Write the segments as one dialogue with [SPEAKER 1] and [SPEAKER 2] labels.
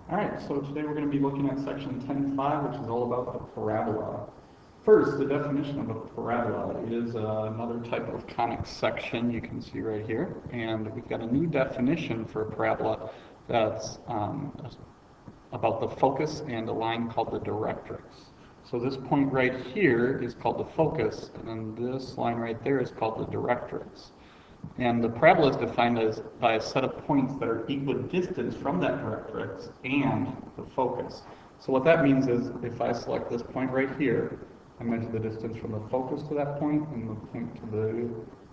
[SPEAKER 1] All right, so today we're going to be looking at section 10.5, which is all about the parabola. First, the definition of a parabola. It is another type of conic section you can see right here, and we've got a new definition for a parabola that's about the focus and a line called the directrix. So this point right here is called the focus, and then this line right there is called the directrix. And the parabola is defined as by a set of points that are equidistant from that directrix and the focus. So what that means is if I select this point right here, I measure the distance from the focus to that point and the point to the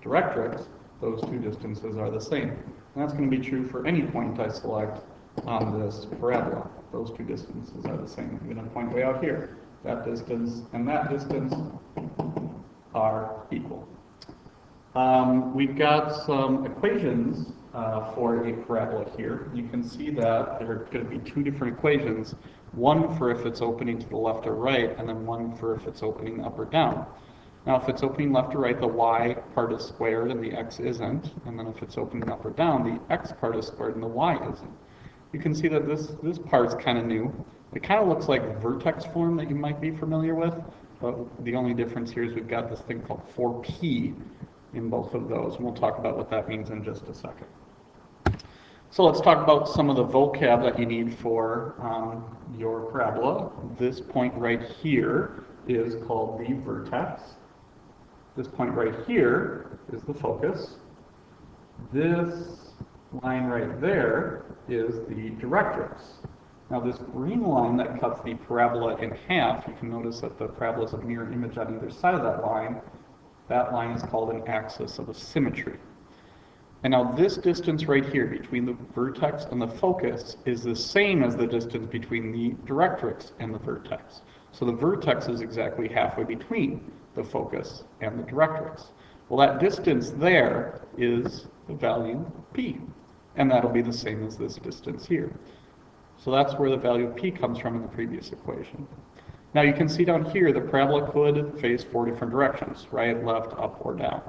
[SPEAKER 1] directrix, those two distances are the same. And that's going to be true for any point I select on this parabola. Those two distances are the same. I'm going to point way out here. That distance and that distance are equal. We've got some equations for a parabola here. You can see that there are going to be two different equations, one for if it's opening to the left or right, and then one for if it's opening up or down. Now, if it's opening left or right, the y part is squared and the x isn't, and then if it's opening up or down, the x part is squared and the y isn't. You can see that this part's kind of new. It kind of looks like vertex form that you might be familiar with, but the only difference here is we've got this thing called 4p in both of those, and we'll talk about what that means in just a second. So let's talk about some of the vocab that you need for your parabola. This point right here is called the vertex. This point right here is the focus. This line right there is the directrix. Now this green line that cuts the parabola in half, you can notice that the parabola is a mirror image on either side of that line. That line is called an axis of symmetry. And now this distance right here between the vertex and the focus is the same as the distance between the directrix and the vertex. So the vertex is exactly halfway between the focus and the directrix. Well, that distance there is the value p, and that'll be the same as this distance here. So that's where the value of p comes from in the previous equation. Now you can see down here the parabola could face four different directions, right, left, up, or down.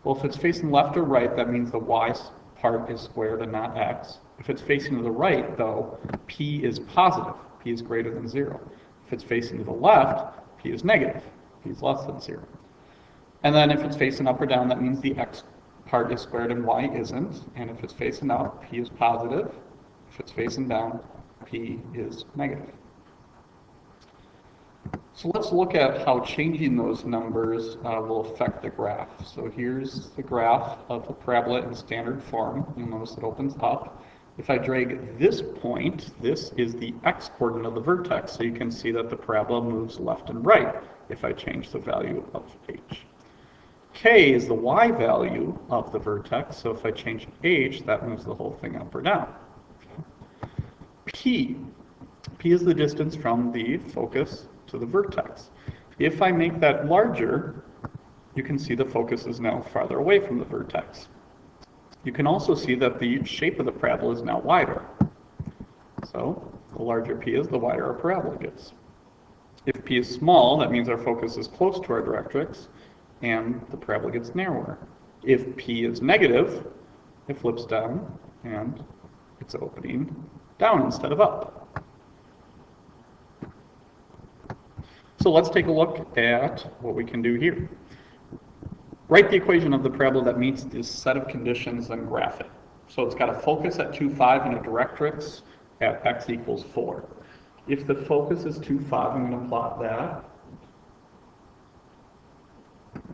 [SPEAKER 1] Well, if it's facing left or right, that means the y part is squared and not x. If it's facing to the right, though, p is positive. P is greater than 0. If it's facing to the left, p is negative. P is less than 0. And then if it's facing up or down, that means the x part is squared and y isn't. And if it's facing up, p is positive. If it's facing down, p is negative. So let's look at how changing those numbers will affect the graph. So here's the graph of the parabola in standard form. You'll notice it opens up. If I drag this point, this is the x-coordinate of the vertex, so you can see that the parabola moves left and right if I change the value of h. K is the y value of the vertex, so if I change h, that moves the whole thing up or down. P is the distance from the focus to the vertex. If I make that larger, you can see the focus is now farther away from the vertex. You can also see that the shape of the parabola is now wider. So the larger p is, the wider our parabola gets. If p is small, that means our focus is close to our directrix and the parabola gets narrower. If p is negative, it flips down and it's opening down instead of up. So let's take a look at what we can do here. Write the equation of the parabola that meets this set of conditions and graph it. So it's got a focus at 2, 5 and a directrix at x equals 4. If the focus is 2, 5, I'm going to plot that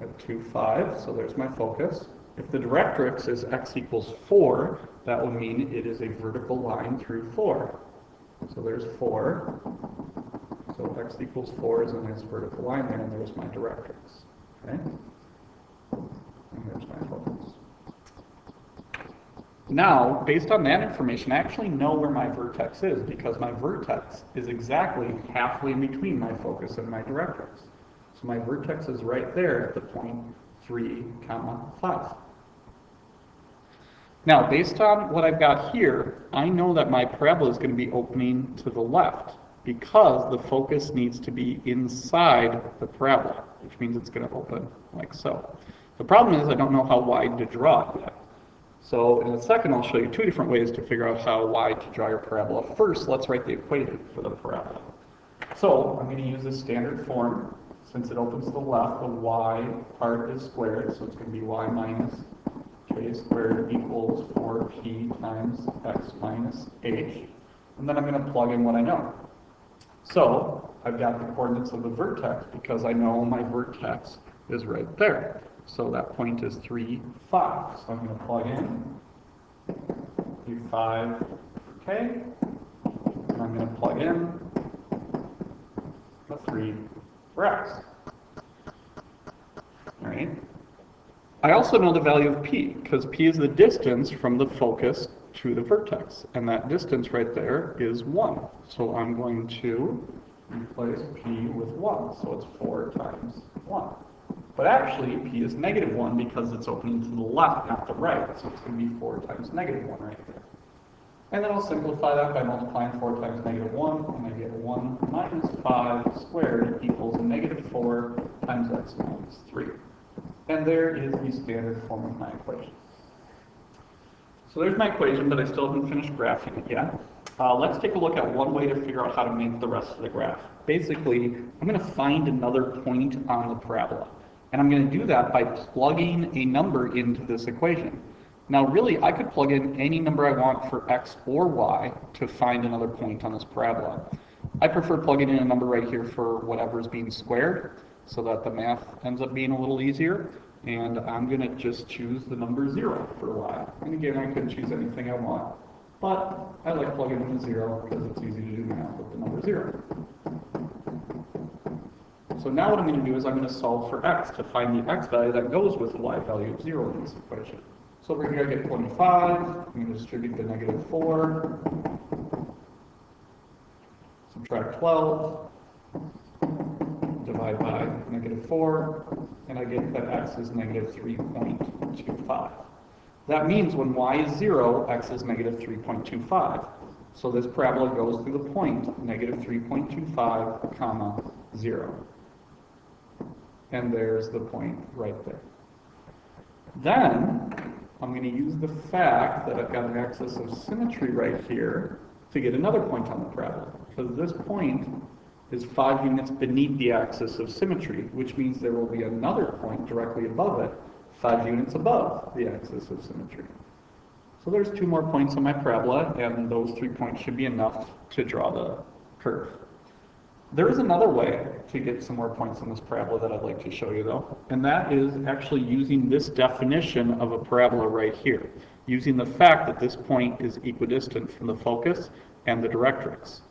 [SPEAKER 1] at 2, 5. So there's my focus. If the directrix is x equals 4, that will mean it is a vertical line through 4. So there's 4. So x equals 4 is a nice vertical line there, and there's my directrix. Okay? And there's my focus. Now, based on that information, I actually know where my vertex is, because my vertex is exactly halfway in between my focus and my directrix. So my vertex is right there at the point 3, 5. Now, based on what I've got here, I know that my parabola is going to be opening to the left, because the focus needs to be inside the parabola, which means it's going to open like so. The problem is I don't know how wide to draw it yet. So in a second, I'll show you two different ways to figure out how y to draw your parabola. First, let's write the equation for the parabola. So I'm going to use the standard form. Since it opens to the left, the y part is squared, so it's going to be y minus k squared equals 4p times x minus h. And then I'm going to plug in what I know. So I've got the coordinates of the vertex because I know my vertex is right there. So that point is 3, 5. So I'm going to plug in 3, 5 for k, and I'm going to plug in the 3 for x. All right. I also know the value of p, because p is the distance from the focus to the vertex, and that distance right there is 1. So I'm going to replace p with 1, so it's 4 times 1. But actually, p is negative 1 because it's opening to the left, not the right, so it's going to be 4 times negative 1 right there. And then I'll simplify that by multiplying 4 times negative 1, and I get 1 minus 5 squared equals negative 4 times x minus 3. And there is the standard form of my equation. So there's my equation, but I still haven't finished graphing it yet. Let's take a look at one way to figure out how to make the rest of the graph. Basically, I'm going to find another point on the parabola. And I'm going to do that by plugging a number into this equation. Now really, I could plug in any number I want for x or y to find another point on this parabola. I prefer plugging in a number right here for whatever is being squared, so that the math ends up being a little easier. And I'm going to just choose the number 0 for y. And again, I could choose anything I want. But I like plugging in a 0 because it's easy to do math with the number 0. So now what I'm going to do is I'm going to solve for x to find the x value that goes with the y value of 0 in this equation. So over here I get 25. I'm going to distribute the negative 4. Subtract 12. Divide by negative 4. And I get that x is negative 3.25. That means when y is 0, x is negative 3.25. So this parabola goes through the point negative 3.25, comma 0. And there's the point right there. Then I'm going to use the fact that I've got an axis of symmetry right here to get another point on the parabola. Because this point is 5 units beneath the axis of symmetry, which means there will be another point directly above it, 5 units above the axis of symmetry. So there's 2 more points on my parabola, and those 3 points should be enough to draw the curve. There is another way to get some more points on this parabola that I'd like to show you though, and that is actually using this definition of a parabola right here, using the fact that this point is equidistant from the focus and the directrix.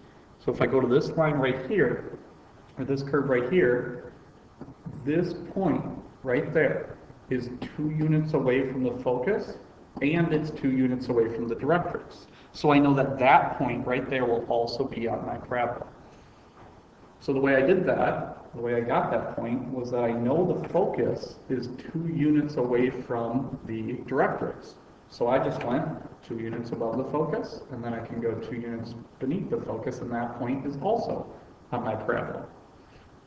[SPEAKER 1] So if I go to this line right here, or this curve right here, this point right there is 2 units away from the focus, and it's 2 units away from the directrix. So I know that that point right there will also be on my parabola. So the way I did that, the way I got that point, was that I know the focus is 2 units away from the directrix. So I just went 2 units above the focus, and then I can go 2 units beneath the focus, and that point is also on my parabola.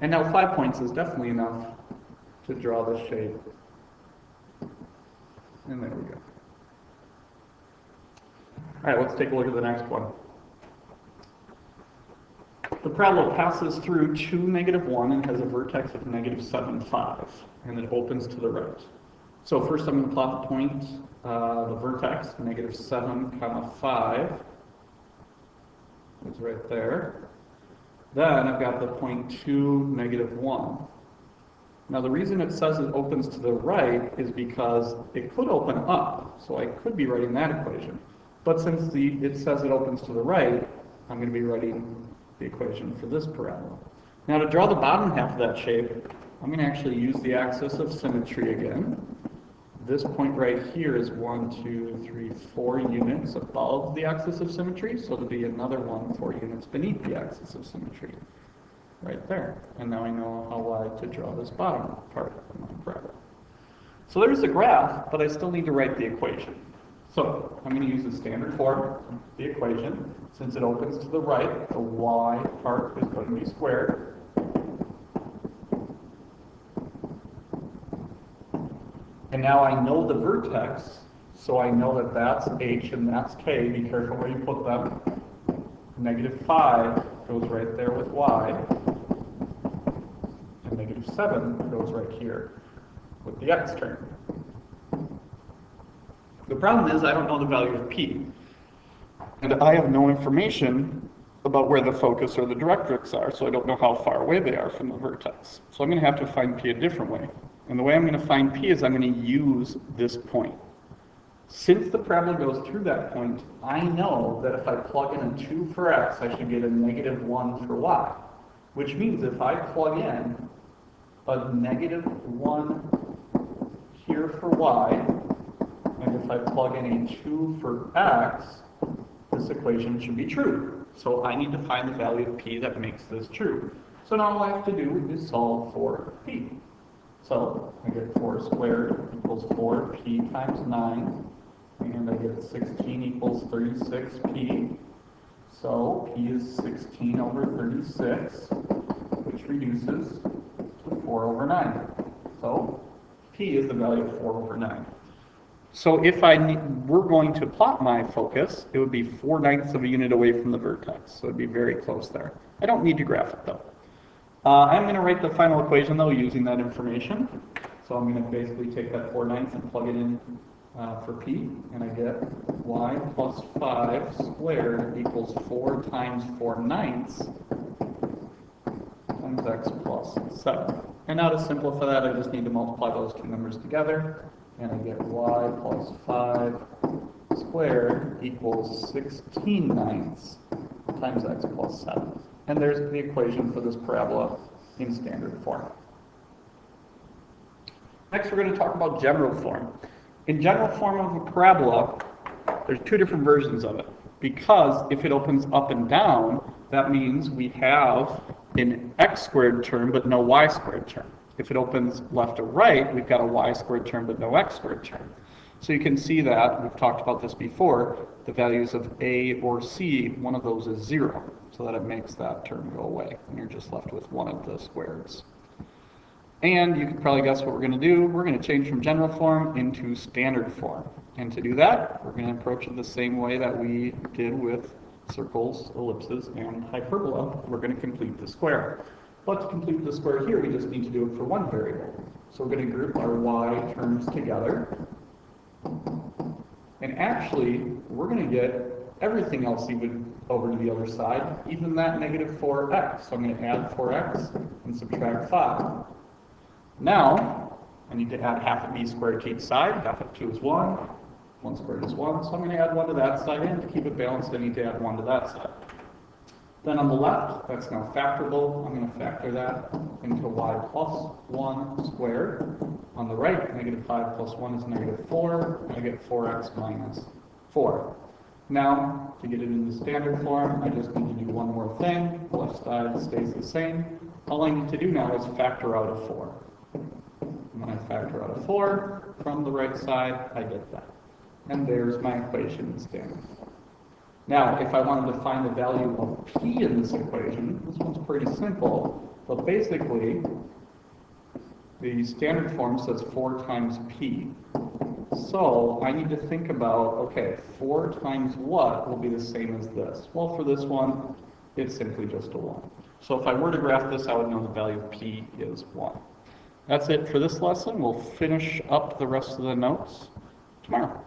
[SPEAKER 1] And now 5 points is definitely enough to draw this shape. And there we go. All right, let's take a look at the next one. The parabola passes through 2, negative 1, and has a vertex of negative 7, 5, and it opens to the right. So first I'm going to plot the point, the vertex, negative 7, comma 5, is right there. Then I've got the point 2, negative 1. Now the reason it says it opens to the right is because it could open up, so I could be writing that equation. But since it says it opens to the right, I'm going to be writing the equation for this parabola. Now to draw the bottom half of that shape, I'm going to actually use the axis of symmetry again. This point right here is 1, 2, 3, 4 units above the axis of symmetry, so it'll be another 1, 4 units beneath the axis of symmetry. Right there. And now I know how wide to draw this bottom part of my parabola. So there's the graph, but I still need to write the equation. So I'm going to use the standard form, the equation. Since it opens to the right, the y part is going to be squared. And now I know the vertex, So I know that that's h and that's k. Be careful where you put them. -5 goes right there with y. And -7 goes right here with the x term. The problem is I don't know the value of p. And I have no information about where the focus or the directrix are, so I don't know how far away they are from the vertex. So I'm going to have to find p a different way. And the way I'm going to find p is I'm going to use this point. Since the parabola goes through that point, I know that if I plug in a 2 for x, I should get a -1 for y. Which means if I plug in a -1 here for y, and if I plug in a 2 for x, this equation should be true. So I need to find the value of p that makes this true. So now all I have to do is solve for p. So I get 4 squared equals 4p times 9. And I get 16 equals 36p. So p is 16 over 36, which reduces to 4 over 9. So p is the value of 4 over 9. So if we're going to plot my focus, it would be 4/9 of a unit away from the vertex. So it'd be very close there. I don't need to graph it though. I'm going to write the final equation though using that information. So I'm going to basically take that 4/9 and plug it in for p, and I get y plus 5 squared equals 4 times 4/9 times x plus 7. And now to simplify that, I just need to multiply those two numbers together, and I get y plus 5 squared equals 16/9 times x plus 7. And there's the equation for this parabola in standard form. Next, we're going to talk about general form. In general form of a parabola, there's two different versions of it. Because if it opens up and down, that means we have an x squared term but no y squared term. If it opens left or right, we've got a y squared term but no x squared term. So you can see that, we've talked about this before, the values of a or c, one of those is 0. So that it makes that term go away, and you're just left with one of the squares. And you can probably guess what we're going to do. We're going to change from general form into standard form. And to do that, we're going to approach it the same way that we did with circles, ellipses, and hyperbola. We're going to complete the square. But to complete the square here, we just need to do it for one variable. So we're going to group our y terms together. And actually, we're going to get everything else even over to the other side, even that -4x. So I'm going to add 4x and subtract 5. Now, I need to add half of b squared to each side. Half of 2 is 1. 1 squared is 1. So I'm going to add 1 to that side, and to keep it balanced, I need to add 1 to that side. Then on the left, that's now factorable. I'm going to factor that into y plus 1 squared. On the right, -5 plus 1 is -4. I get 4x minus 4. Now, to get it in the standard form, I just need to do one more thing. The left side stays the same. All I need to do now is factor out a 4. And when I factor out a 4 from the right side, I get that. And there's my equation in standard form. Now, if I wanted to find the value of p in this equation, this one's pretty simple, but basically, the standard form says 4 times p. So I need to think about, okay, 4 times what will be the same as this? Well, for this one, it's simply just a 1. So if I were to graph this, I would know the value of p is 1. That's it for this lesson. We'll finish up the rest of the notes tomorrow.